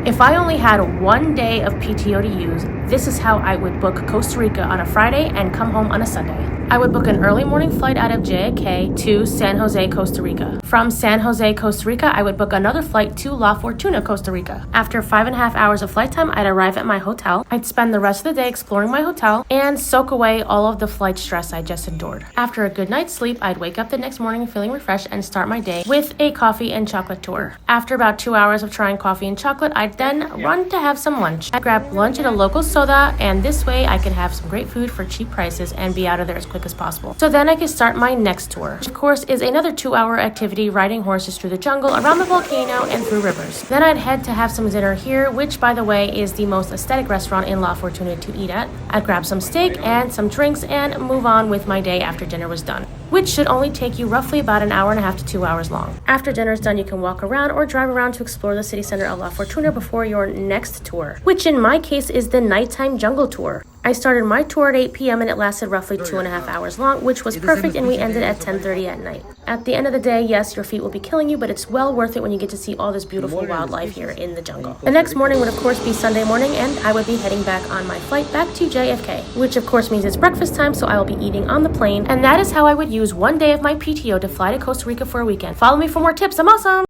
If I only had 1 day of PTO to use, this is how I would book Costa Rica on a Friday and come home on a Sunday. I would book an early morning flight out of JFK to San Jose, Costa Rica. From San Jose, Costa Rica, I would book another flight to La Fortuna, Costa Rica. After 5.5 hours of flight time, I'd arrive at my hotel. I'd spend the rest of the day exploring my hotel and soak away all of the flight stress I just endured. After a good night's sleep, I'd wake up the next morning feeling refreshed and start my day with a coffee and chocolate tour. After about 2 hours of trying coffee and chocolate, I'd then run to have some lunch. I'd grab lunch at a local soda, and this way I could have some great food for cheap prices and be out of there as quick as possible. So then I could start my next tour, which of course is another 2-hour activity riding horses through the jungle, around the volcano, and through rivers. Then I'd head to have some dinner here, which by the way is the most aesthetic restaurant in La Fortuna to eat at. I'd grab some steak and some drinks and move on with my day after dinner was done, which should only take you roughly about an hour and a half to 2 hours long. After dinner's done, you can walk around or drive around to explore the city center of La Fortuna before your next tour, which in my case is the nighttime jungle tour. I started my tour at 8 p.m. and it lasted roughly 2.5 hours long, which was perfect, and we ended at 10:30 at night. At the end of the day, yes, your feet will be killing you, but it's well worth it when you get to see all this beautiful wildlife here in the jungle. The next morning would of course be Sunday morning, and I would be heading back on my flight back to JFK, which of course means it's breakfast time, so I will be eating on the plane, and that is how I would use 1 day of my PTO to fly to Costa Rica for a weekend. Follow me for more tips. I'm awesome!